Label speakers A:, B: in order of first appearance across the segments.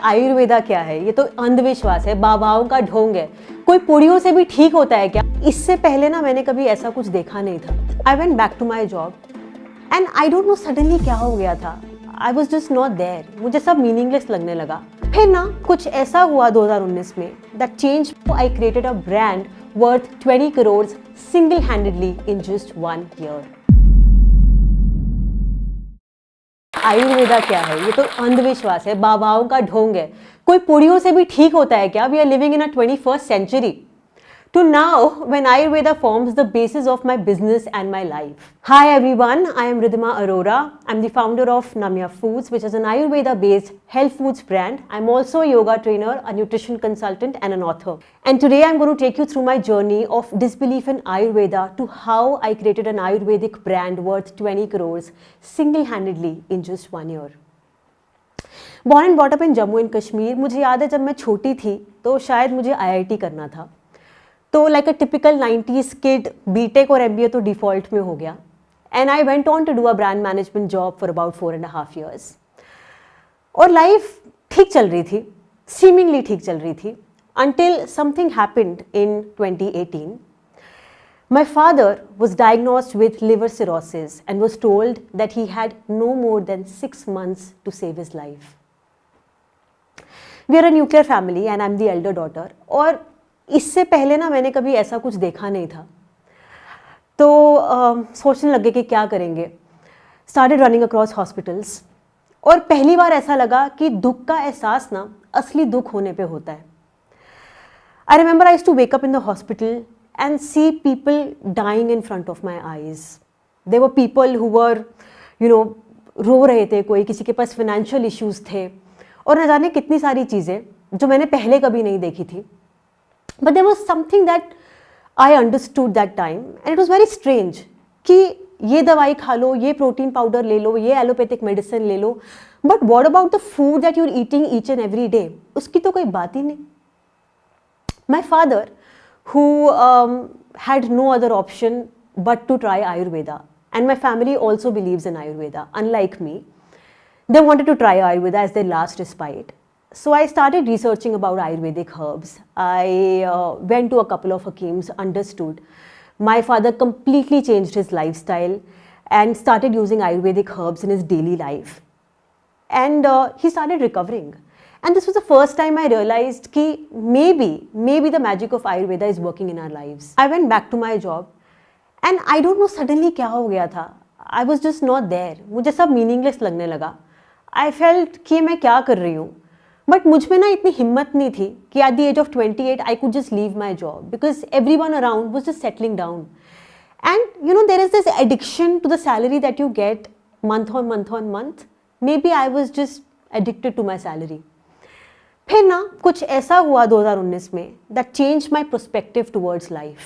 A: आयुर्वेदा क्या है? ये तो अंधविश्वास है, बाबाओं का ढोंग है। कोई पुड़ियों से भी ठीक होता है क्या? इससे पहले ना मैंने कभी ऐसा कुछ देखा नहीं था। I went back to my job and I don't know suddenly क्या हो गया था। I was just not there. मुझे सब मीनिंगलेस लगने लगा। फिर ना कुछ ऐसा हुआ 2019 में that change. I created a brand worth 20 crore single handedly in just 1 year। Ayurveda क्या है? ये तो अंधविश्वास है, बाबाओं का ढोंग है। कोई पुड़ियों से भी ठीक होता है क्या? We are living in a 21st century. To now, when Ayurveda forms the basis of my business and my life. Hi everyone, I am Ridhima Arora. I'm the founder of Namya Foods, which is an Ayurveda-based health foods brand. I'm also a yoga trainer, a nutrition consultant, and an author. And today I'm going to take you through my journey of disbelief in Ayurveda to how I created an Ayurvedic brand worth 20 crores single-handedly in just 1 year. Born and brought up in Jammu and Kashmir. मुझे याद है जब मैं छोटी थी तो शायद मुझे IIT करना था। तो like a typical 90s kid BTech और MBA तो डिफ़ॉल्ट में हो गया and I went on to do a brand management job for about 4.5 years। और लाइफ ठीक चल रही थी, सीमिंगली ठीक चल रही थी until something happened in 2018। My father was diagnosed with liver cirrhosis and was told that he had no more than 6 months to save his life। We are a nuclear family and I'm the elder daughter। और इससे पहले ना मैंने कभी ऐसा कुछ देखा नहीं था। तो सोचने लगे कि क्या करेंगे। स्टार्टेड रनिंग अक्रॉस हॉस्पिटल्स और पहली बार ऐसा लगा कि दुख का एहसास ना असली दुख होने पे होता है। I remember I used to wake up in the hospital and see people dying in front of my eyes. They were people who were रो रहे थे, कोई किसी के पास फाइनेंशियल इश्यूज थे और न जाने कितनी सारी चीज़ें जो मैंने पहले कभी नहीं देखी थी। But there was something that I understood that time and it was very strange कि ये दवाई खा लो, ये प्रोटीन पाउडर ले लो, ये एलोपैथिक मेडिसिन ले लो, but what about the food that you're eating each and every day? उसकी तो कोई बात ही नहीं। My father, who had no other option but to try Ayurveda, and my family also believes in Ayurveda, unlike me, they wanted to try Ayurveda as their last respite. So I started researching about Ayurvedic herbs. I went to a couple of hakims, understood. My father completely changed his lifestyle and started using Ayurvedic herbs in his daily life. And he started recovering. And this was the first time I realized that maybe the magic of Ayurveda is working in our lives. I went back to my job and I don't know suddenly क्या हो गया था. I was just not there. मुझे सब meaningless लगने लगा. I felt कि मैं क्या कर रही हूँ. बट मुझ में ना इतनी हिम्मत नहीं थी कि at the age of 28 I could just leave my job because everyone around was just settling down and there is this addiction to the salary that you get month on month. Maybe I was just addicted to my salary. फिर ना कुछ ऐसा हुआ 2019 में that change my perspective towards life.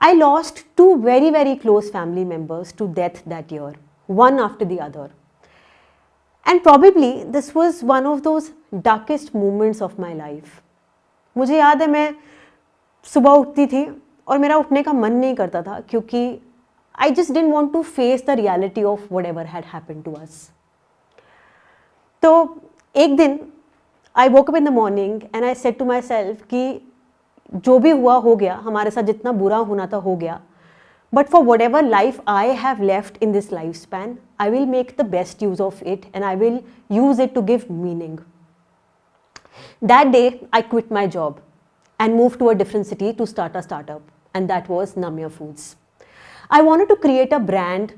A: I lost 2 very very close family members to death that year, one after the other. And probably this was one of those darkest moments of my life. मुझे याद है मैं सुबह उठती थी और मेरा उठने का मन नहीं करता था क्योंकि I just didn't want to face the reality of whatever had happened to us. तो एक दिन I woke up in the morning and I said to myself कि जो भी हुआ हो गया, हमारे साथ जितना बुरा होना था हो गया, but for whatever life I have left in this lifespan, I will make the best use of it and I will use it to give meaning. That day, I quit my job and moved to a different city to start a startup, and that was Namya Foods. I wanted to create a brand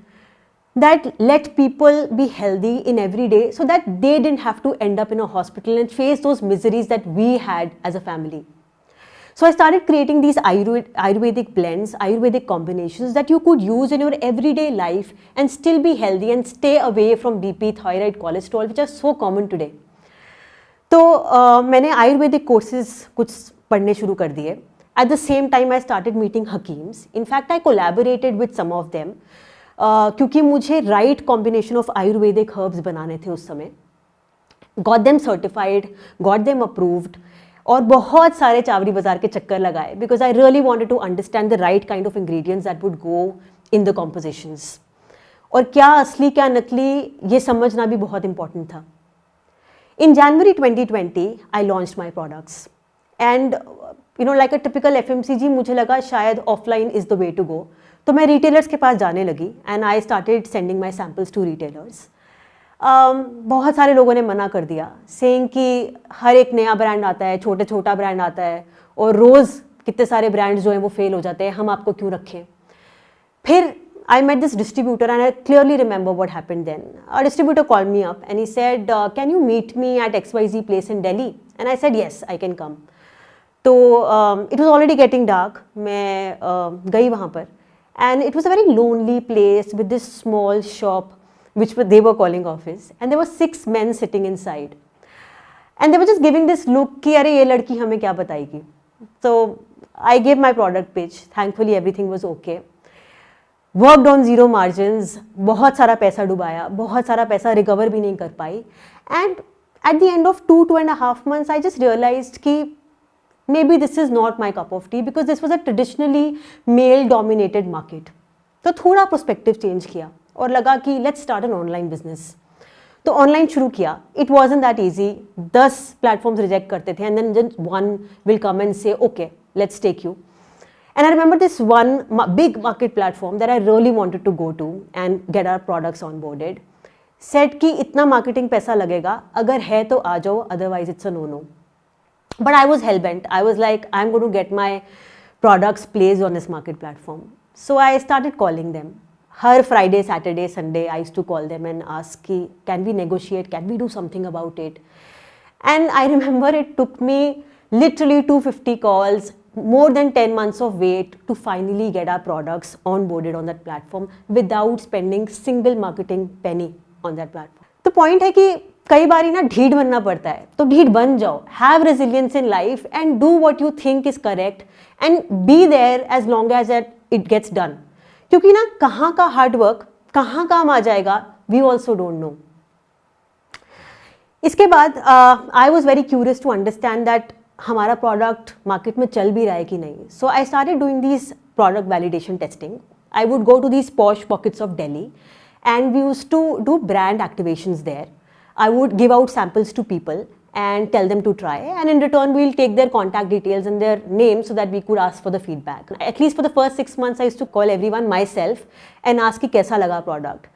A: that let people be healthy in every day so that they didn't have to end up in a hospital and face those miseries that we had as a family. So I started creating these Ayurvedic blends, Ayurvedic combinations that you could use in your everyday life and still be healthy and stay away from BP, thyroid, cholesterol, which are so common today. तो मैंने Ayurvedic courses कुछ पढ़ने शुरू कर दिए. At the same time, I started meeting hakims. In fact, I collaborated with some of them क्योंकि मुझे right combination of Ayurvedic herbs बनाने थे उस समय. Got them certified, got them approved. और बहुत सारे चावड़ी बाजार के चक्कर लगाए because I really wanted to understand the right kind of ingredients that would go in the compositions. और क्या असली क्या नकली ये समझना भी बहुत इंपॉर्टेंट था। In January 2020, I launched my products. And like a typical FMCG, मुझे लगा शायद offline is the way to go. तो मैं retailers के पास जाने लगी and I started sending my samples to retailers. बहुत सारे लोगों ने मना कर दिया, saying कि हर एक नया ब्रांड आता है, छोटा ब्रांड आता है और रोज़ कितने सारे ब्रांड्स जो हैं वो फेल हो जाते हैं, हम आपको क्यों रखें. फिर I met this distributor and I clearly remember what happened then. A distributor called me up and he said, can you meet me at XYZ place in Delhi? And I said, yes, I can come. So it was already getting dark. मैं गई वहाँ पर and it was a very lonely place with this small shop which they were calling office, and there were 6 men sitting inside and they were just giving this look कि अरे ये लड़की हमें क्या बताएगी. So I gave my product pitch. Thankfully everything was okay. Worked on zero margins, बहुत सारा पैसा डुबाया, बहुत सारा पैसा रिकवर भी नहीं कर पाई. And at the end of 2.5 months I just realised कि maybe this is not my cup of tea because this was a traditionally male dominated market. तो थोड़ा पर्सपेक्टिव चेंज किया और लगा कि let's start an online business. तो online शुरू किया. It wasn't that easy. 10 platforms reject करते थे and then just one will come and say okay let's take you. And I remember this one big market platform that I really wanted to go to and get our products onboarded. Said कि इतना marketing पैसा लगेगा, अगर है तो आ जाओ, otherwise it's a no-no. But I was hell-bent. I was like, I'm going to get my products placed on this market platform. So I started calling them. Her Friday, Saturday, Sunday, I used to call them and ask कि can we negotiate, can we do something about it? And I remember it took me literally 250 calls, more than 10 months of wait to finally get our products onboarded on that platform without spending single marketing penny on that platform. The point है कि कई बारी ना ढीठ बनना पड़ता है, तो ढीठ बन जाओ. Have resilience in life and do what you think is correct and be there as long as it gets done. क्योंकि ना कहाँ का हार्ड वर्क कहाँ काम आ जाएगा we also don't know. इसके बाद I was very curious to understand that हमारा प्रोडक्ट मार्केट में चल भी रहा है कि नहीं. So I started doing this product validation testing. I would go to these posh pockets of Delhi and we used to do brand activations there. I would give out samples to people and tell them to try, and in return we'll take their contact details and their names so that we could ask for the feedback. At least for the first 6 months I used to call everyone myself and ask कि कैसा लगा product.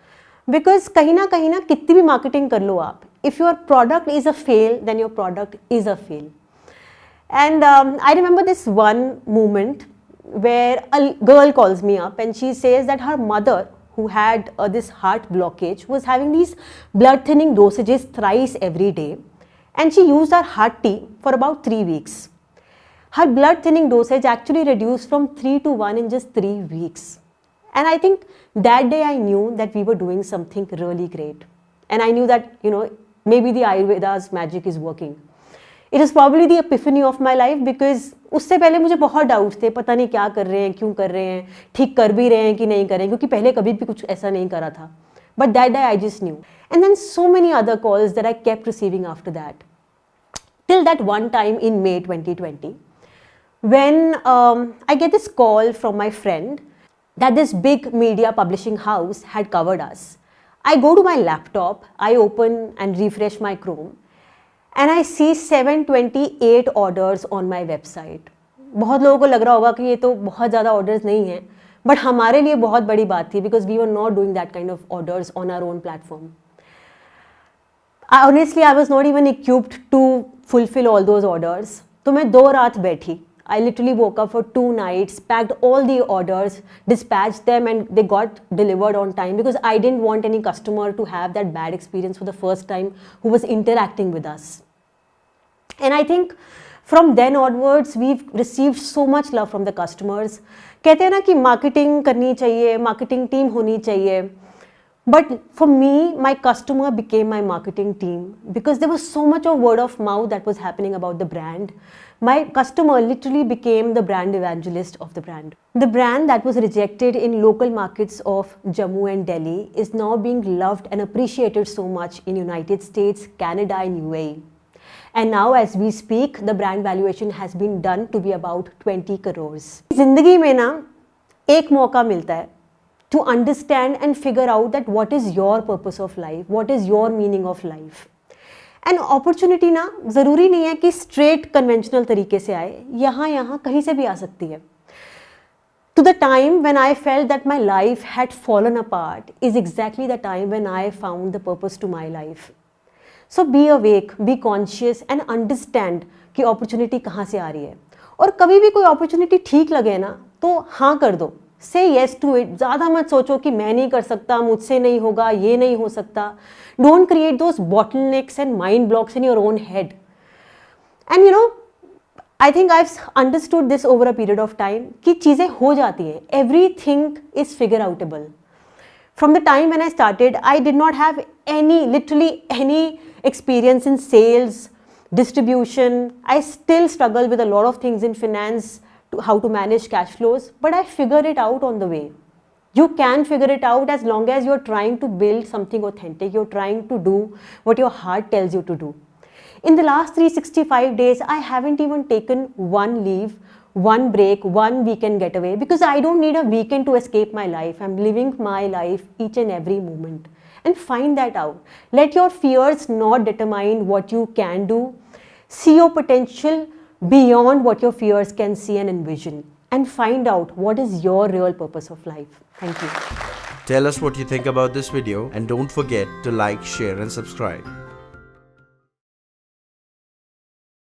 A: Because कहीं ना कितनी भी marketing कर लो आप, if your product is a fail then your product is a fail. And I remember this one moment where a girl calls me up and she says that her mother, who had this heart blockage, was having these blood thinning dosages thrice every day, and she used her heart tea for about 3 weeks. Her blood thinning dosage actually reduced from 3 to 1 in just 3 weeks. And I think that day I knew that we were doing something really great. And I knew that, maybe the Ayurveda's magic is working. It is probably the epiphany of my life because उससे पहले मुझे बहुत doubts थे, पता नहीं क्या कर रहे हैं, क्यों कर रहे हैं, ठीक कर भी रहे हैं कि नहीं कर रहे हैं, क्योंकि पहले कभी भी कुछ ऐसा नहीं करा था. But that day I just knew. And then so many other calls that I kept receiving after that. Till that one time in May 2020, when I get this call from my friend that this big media publishing house had covered us. I go to my laptop, I open and refresh my Chrome. And I see 728 orders on my website. बहुत लोगों को लग रहा होगा कि ये तो बहुत ज़्यादा orders नहीं हैं, but हमारे लिए बहुत बड़ी बात थी because we were not doing that kind of orders on our own platform. Honestly, I was not even equipped to fulfill all those orders. तो मैं 2 रात बैठी. I literally woke up for 2 nights, packed all the orders, dispatched them, and they got delivered on time because I didn't want any customer to have that bad experience for the first time who was interacting with us. And I think from then onwards we've received so much love from the customers. कहते हैं ना कि marketing करनी चाहिए, marketing team होनी चाहिए. But for me, my customer became my marketing team because there was so much of word of mouth that was happening about the brand. My customer literally became the brand evangelist of the brand. The brand that was rejected in local markets of Jammu and Delhi is now being loved and appreciated so much in United States, Canada and UAE. And now as we speak, the brand valuation has been done to be about 20 crores. जिंदगी में ना एक मौका मिलता है to understand and figure out that what is your purpose of life, what is your meaning of life. And opportunity ना ज़रूरी नहीं है कि स्ट्रेट कन्वेंशनल तरीके से आए, यहाँ कहीं से भी आ सकती है. To the time when I felt that my life had fallen apart is exactly the time when I found the purpose to my life. So be awake, be conscious and understand कि opportunity कहाँ से आ रही है. और कभी भी कोई opportunity ठीक लगे ना तो हाँ कर दो, say yes to it. ज़्यादा मत सोचो कि मैं नहीं कर सकता, मुझसे नहीं होगा, ये नहीं हो सकता. Don't create those bottlenecks and mind blocks in your own head. And you know, I think I've understood this over a period of time कि चीज़ें हो जाती हैं. Everything is figure outable. From the time when I started, I did not have literally any experience in sales, distribution. I still struggle with a lot of things in finance, how to manage cash flows, but I figured it out on the way. You can figure it out as long as you're trying to build something authentic. You're trying to do what your heart tells you to do. In the last 365 days, I haven't even taken one leave, one break, one weekend getaway because I don't need a weekend to escape my life. I'm living my life each and every moment. And find that out. Let your fears not determine what you can do. See your potential beyond what your fears can see and envision. And find out what is your real purpose of life. Thank you.
B: Tell us what you think about this video and don't forget to like, share and subscribe.